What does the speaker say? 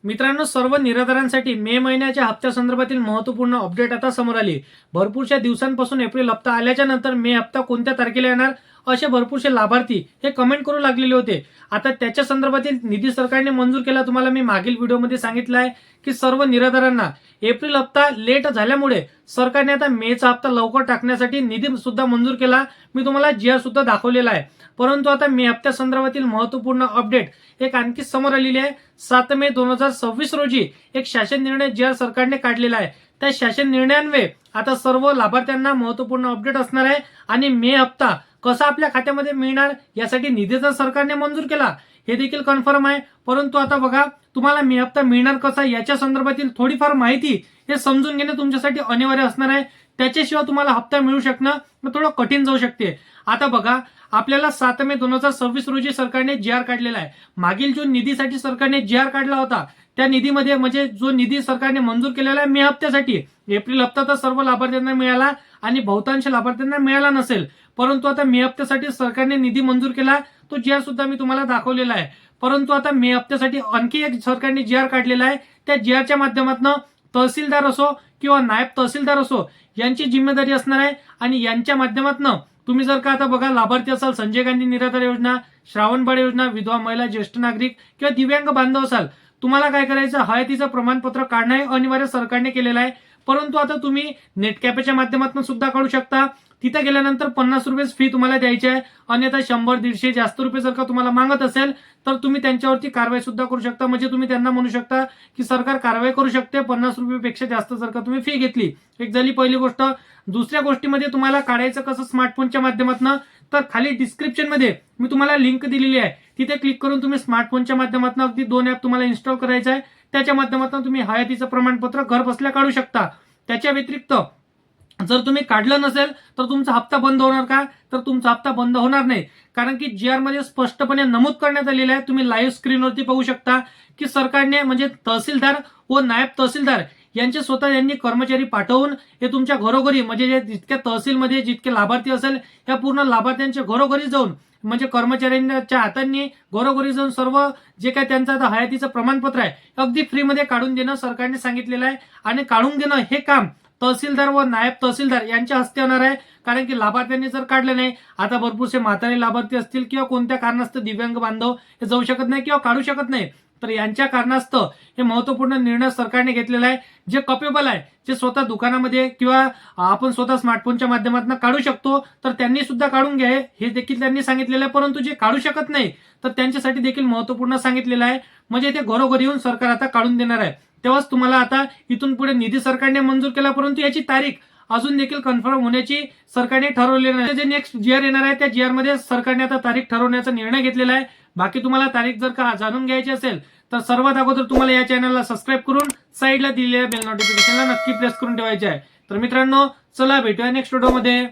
मित्रांनो, सर्व निराधारांसाठी मे महिन्याच्या हप्त्यासंदर्भातील महत्त्वपूर्ण अपडेट आता समोर आली। भरपूरशा दिवसांपासून एप्रिल हप्ता आल्याच्या नंतर मे हप्ता कोणत्या तारखेला येणार असे भरपूरसे लाभार्थी हे कमेंट करू लागलेले होते। आता त्याच्या संदर्भातील निधी सरकारने मंजूर केला। तुम्हाला मी मागील व्हिडिओमध्ये सांगितलं आहे की सर्व निराधारांना एप्रिल हप्ता लेट झाल्यामुळे सरकारने आता मेचा हप्ता लवकर टाकण्यासाठी निधी सुद्धा मंजूर केला। मी तुम्हाला जीआर सुद्धा दाखवलेला आहे। परंतु आता मे हप्त्या संदर्भातील महत्त्वपूर्ण अपडेट एक आणखी समोर आलेली आहे। 7 मे 2026 रोजी एक शासन निर्णय जीआर सरकारने काढलेला आहे। त्या शासन निर्णयान्वये आता सर्व लाभार्थ्यांना महत्त्वपूर्ण अपडेट असणार आहे आणि मे हप्ता कसा आपल्या खात्यामध्ये मिळणार यासाठी निधी तर सरकारने मंजूर केला हे देखील कन्फर्म आहे। परंतु आता बघा, तुम्हाला मे हप्ता मिळणार कसा याच्या संदर्भातील थोडीफार माहिती हे समजून घेणे तुमच्यासाठी अनिवार्य असणार आहे। त्याच्याशिवाय तुम्हाला हप्ता मिळू शकणं थोडं कठीण जाऊ शकते। आता बघा, आपल्याला 7 मे 2026 रोजी सरकारने जीआर काढलेला आहे। मागील जो निधीसाठी सरकारने जीआर काढला होता त्या निधीमध्ये म्हणजे जो निधी सरकारने मंजूर केलेला आहे मे हप्त्यासाठी, एप्रिल हप्ता तर सर्व लाभार्थ्यांना मिळाला आणि बहुतांश लाभार्थ्यांना मिळाला नसेल। परंतु आता मे हप्त्यासाठी सरकारने निधी मंजूर केला, तो जीआर सुद्धा मी तुम्हाला दाखवलेला आहे। परंतु आता मे हप्त्यासाठी आणखी एक सरकारने जीआर काढलेला आहे। त्या जीआरच्या माध्यमातून तहसीलदार असो किंवा नायब तहसीलदार असो यांची जिम्मेदारी असणार आहे आणि यांच्या माध्यमातून तुम्ही जर का आता बघा लाभार्थी असाल, संजय गांधी निराधार योजना, श्रावणबाळ योजना, विधवा महिला, ज्येष्ठ नागरिक किंवा दिव्यांग बांधव असाल, तुम्हाला काय करायचं, हयातीचं प्रमाणपत्र काढणं हे अनिवार्य सरकारने केलेलं आहे। परंतु आता तुम्ही नेट कॅफेच्या माध्यमातून सुद्धा काढू शकता। तिथे गेल्यानंतर 50 रुपये फी तुम्हाला द्यायची आहे। अन्यथा 100-150 जास्त रुपये जर का तुम्हाला मागत असेल तर तुम्ही त्यांच्यावरती कारवाई सुद्धा करू शकता। म्हणजे तुम्ही त्यांना म्हणू शकता की सरकार कारवाई करू शकते 50 रुपयेपेक्षा जास्त जर का तुम्ही फी घेतली। एक झाली पहिली गोष्ट। दुसऱ्या गोष्टीमध्ये तुम्हाला काढायचं कसं स्मार्टफोनच्या माध्यमातून, तर खाली डिस्क्रिप्शन मध्ये मी तुम्हाला लिंक दिलेली आहे, तिथे क्लिक करून तुम्ही स्मार्टफोनच्या माध्यमातून अगदी 2 ॲप तुम्हाला इन्स्टॉल करायचं आहे। त्याच्या माध्यमातून तुम्ही हयातीचं प्रमाणपत्र घर बसल्या काढू शकता। त्याच्या व्यतिरिक्त जर तुम्ही काढलं नसेल तर तुमचा हप्ता बंद होणार का, तर तुमचा हप्ता बंद होणार नाही। कारण की जीआर मध्ये स्पष्टपणे नमूद करण्यात आलेलं आहे, तुम्ही लाईव्ह स्क्रीनवरती पाहू शकता की सरकारने म्हणजे तहसीलदार व नायब तहसीलदार यांचे स्वतः यांनी कर्मचारी पाठवून हे तुमच्या घरोघरी म्हणजे जितक्या तहसीलमध्ये जितके लाभार्थी असेल या पूर्ण लाभार्थ्यांच्या घरोघरी जाऊन म्हणजे कर्मचाऱ्यांच्या हातांनी घरोघरी जाऊन सर्व जे काय त्यांचं आता हयातीचं प्रमाणपत्र आहे अगदी फ्रीमध्ये काढून देणं सरकारने सांगितलेलं आहे। आणि काढून घेणं हे काम तहसीलदार व नायब तहसीलदार यांच्या हस्ते होणार आहे। कारण की लाभार्थ्यांनी जर काढलं नाही, आता भरपूरसे म्हातारे लाभार्थी असतील किंवा कोणत्या कारणास्तव दिव्यांग बांधव हे जाऊ शकत नाही किंवा काढू शकत नाही, तर यांच्या कारणास्तव हे महत्त्वपूर्ण निर्णय सरकारने घेतलेला आहे। जे कपेबल आहे, जे स्वतः दुकानामध्ये किंवा आपण स्वतः स्मार्टफोनच्या माध्यमातून काढू शकतो तर त्यांनी सुद्धा काढून घ्या हे देखील त्यांनी सांगितलेलं आहे। परंतु जे काढू शकत नाही तर त्यांच्यासाठी देखील महत्त्वपूर्ण सांगितलेलं आहे। म्हणजे ते घरोघरी येऊन सरकार आता काढून देणार आहे। तेव्हाच तुम्हाला आता इथून पुढे निधी सरकारने मंजूर केला, परंतु याची तारीख अजून देखील कन्फर्म होण्याची सरकारने ठरवलेली नाही। जे नेक्स्ट जीआर येणार आहे त्या जीआर मध्ये सरकारने आता तारीख ठरवण्याचा निर्णय घेतलेला आहे। बाकी तुम्हाला तारीख जर का जाणून घ्यायची असेल तर सर्वात अगोदर तुम्हाला या चॅनलला सबस्क्राईब करून साईडला दिलेल्या बेल नोटिफिकेशनला नक्की प्रेस करून ठेवायचे आहे। तर मित्रांनो, चला भेटूया नेक्स्ट व्हिडिओमध्ये।